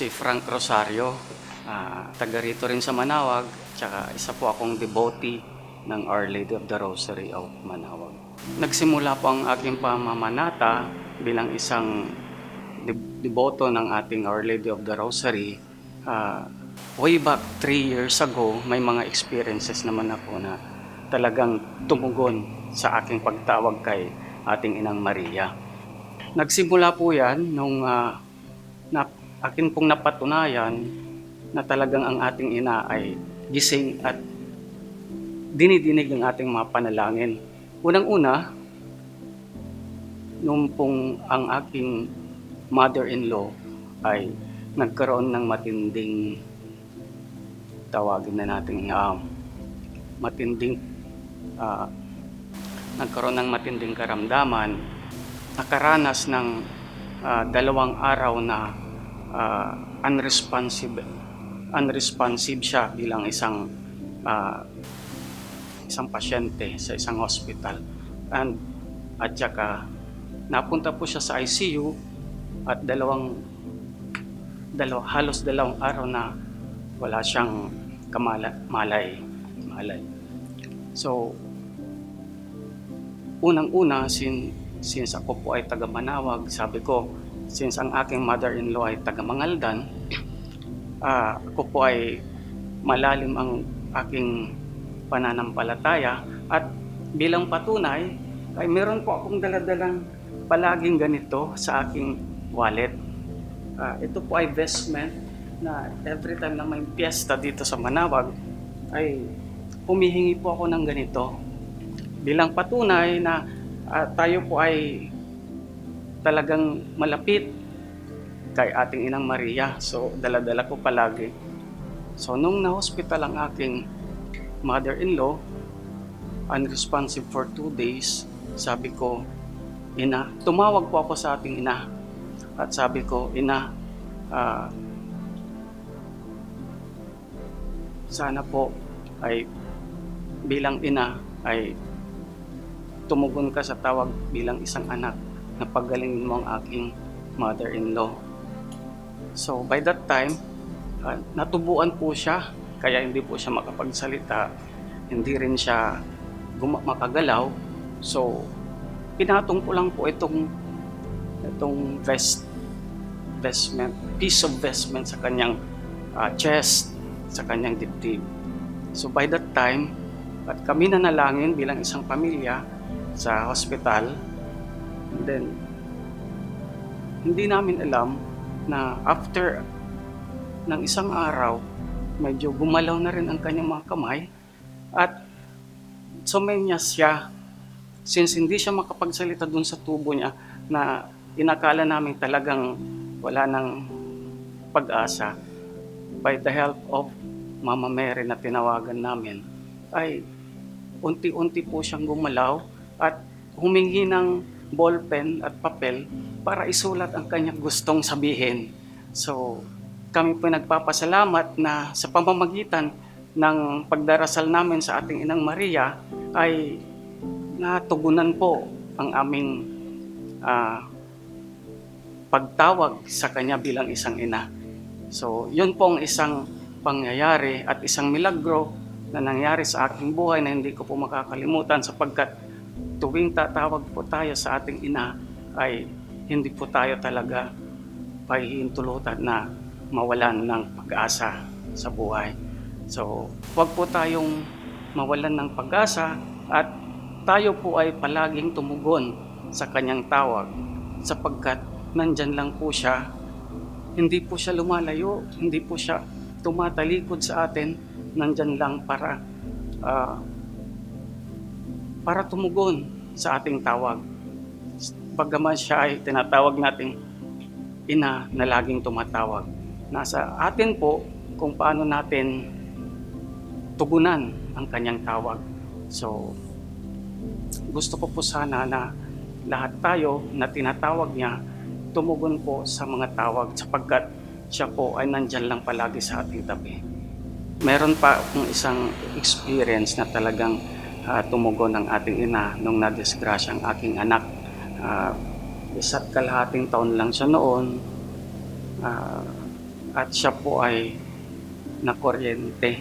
si Frank Rosario, taga rito rin sa Manawag, tsaka isa po akong devotee ng Our Lady of the Rosary of Manawag. Nagsimula po ang aking pamamanata bilang isang deboto ng ating Our Lady of the Rosary. Way back 3 years ago, may mga experiences naman ako na talagang tumugon sa aking pagtawag kay ating Inang Maria. Nagsimula po yan nung akin pong napatunayan na talagang ang ating ina ay gising at dinidinig ang ating mga panalangin. Unang-una, nung pong ang aking mother-in-law ay nagkaroon ng matinding, tawagin na natin, nagkaroon ng matinding karamdaman, nakaranas ng 2 araw na unresponsive siya bilang isang pasyente sa isang hospital. At saka napunta po siya sa ICU at halos 2 araw na wala siyang malay. So, unang-una, since ako po ay taga Manawag, sabi ko, since ang aking mother-in-law ay taga Mangaldan, ako po ay malalim ang aking pananampalataya at bilang patunay ay meron po akong daladalang palaging ganito sa aking wallet. Ito po ay vestment na every time na may piyesta dito sa Manawag ay humihingi po ako ng ganito bilang patunay na tayo po ay talagang malapit kay ating Inang Maria. So, dala-dala ko palagi. So, nung na-hospital ang aking mother-in-law, unresponsive for 2 days, sabi ko, Ina, tumawag po ako sa ating ina. At sabi ko, Ina, sana po ay bilang ina ay tumugon ka sa tawag bilang isang anak na paggalingin mo ang aking mother-in-law. So by that time, natubuan po siya, kaya hindi po siya makapagsalita, hindi rin siya makagalaw. So pinatong ko lang po itong piece of vestment sa kanyang chest, sa kanyang dibdib. So by that time, at kami nanalangin bilang isang pamilya sa hospital. And then, hindi namin alam na after ng 1 araw, medyo gumalaw na rin ang kanyang mga kamay at sumenyas siya. Since hindi siya makapagsalita dun sa tubo niya na inakala namin talagang wala ng pag-asa, by the help of Mama Mary na tinawagan namin, ay unti-unti po siyang gumalaw at humingi ng ballpen at papel para isulat ang kanyang gustong sabihin. So, kami po nagpapasalamat na sa pamamagitan ng pagdarasal namin sa ating Inang Maria ay natugunan po ang aming pagtawag sa kanya bilang isang ina. So, yun po ang isang pangyayari at isang milagro na nangyari sa aking buhay na hindi ko po makakalimutan, sapagkat tuwing tatawag po tayo sa ating ina ay hindi po tayo talaga pahihintulutan na mawalan ng pag-asa sa buhay. So, huwag po tayong mawalan ng pag-asa at tayo po ay palaging tumugon sa kanyang tawag, sapagkat nandyan lang po siya. Hindi po siya lumalayo, hindi po siya tumatalikod sa atin, nandyan lang para tumugon sa ating tawag. Bagaman siya ay tinatawag nating ina na laging tumatawag. Nasa atin po kung paano natin tugunan ang kanyang tawag. So, gusto ko po sana na lahat tayo na tinatawag niya, tumugon po sa mga tawag, sapagkat siya po ay nandyan lang palagi sa ating tabi. Meron pa akong isang experience na talagang tumugon ng ating ina nung nadisgrasya ang aking anak. 1.5 taon lang siya noon. at siya po ay nakuryente.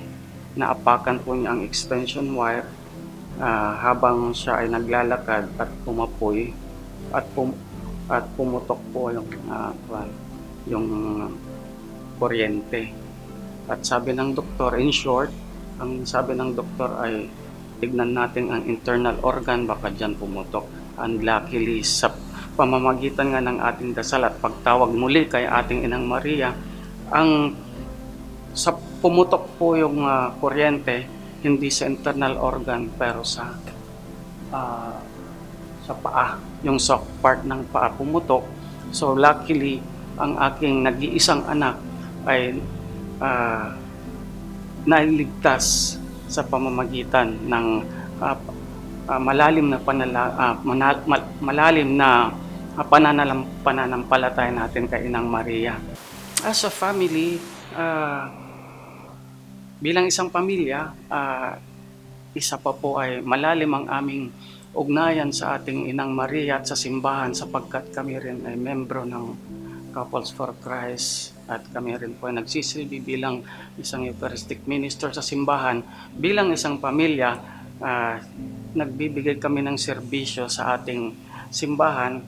Naapakan po niya ang extension wire habang siya ay naglalakad at pumapoy at pumutok po yung kuryente. At sabi ng doktor, in short, ang sabi ng doktor ay tignan natin ang internal organ, baka dyan pumutok. Unluckily, sa pamamagitan nga ng ating dasal at pagtawag muli kay ating Inang Maria, sa pumutok po yung kuryente, hindi sa internal organ pero sa paa, yung soft part ng paa pumutok. So luckily, ang aking nag-iisang anak ay nailigtas sa pamamagitan ng malalim na pananampalataya natin kay Inang Maria. As a family, bilang isang pamilya, isa pa po ay malalim ang aming ugnayan sa ating Inang Maria at sa simbahan sapagkat kami rin ay membro ng Couples for Christ at kami rin po ay nagsisilbi bilang isang Eucharistic minister sa simbahan. Bilang isang pamilya, nagbibigay kami ng serbisyo sa ating simbahan.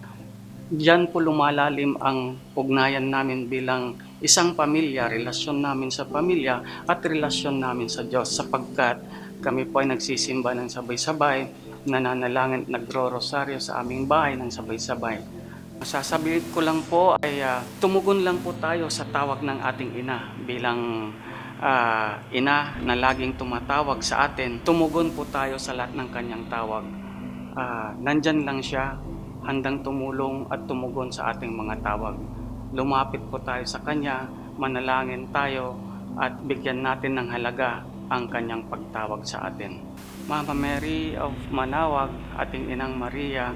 Diyan po lumalalim ang ugnayan namin bilang isang pamilya, relasyon namin sa pamilya at relasyon namin sa Diyos sapagkat kami po ay nagsisimba ng sabay-sabay, nananalangin, nagro-rosaryo sa aming bahay ng sabay-sabay. Masasabihin ko lang po ay tumugon lang po tayo sa tawag ng ating ina bilang ina na laging tumatawag sa atin. Tumugon po tayo sa lahat ng kanyang tawag. Nandyan lang siya, handang tumulong at tumugon sa ating mga tawag. Lumapit po tayo sa kanya, manalangin tayo at bigyan natin ng halaga ang kanyang pagtawag sa atin. Mama Mary of Manawag, ating Inang Maria,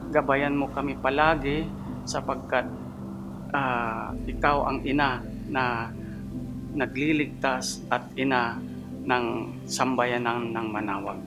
gabayan mo kami palagi sapagkat ikaw ang ina na nagliligtas at ina ng sambayanan ng Manawag.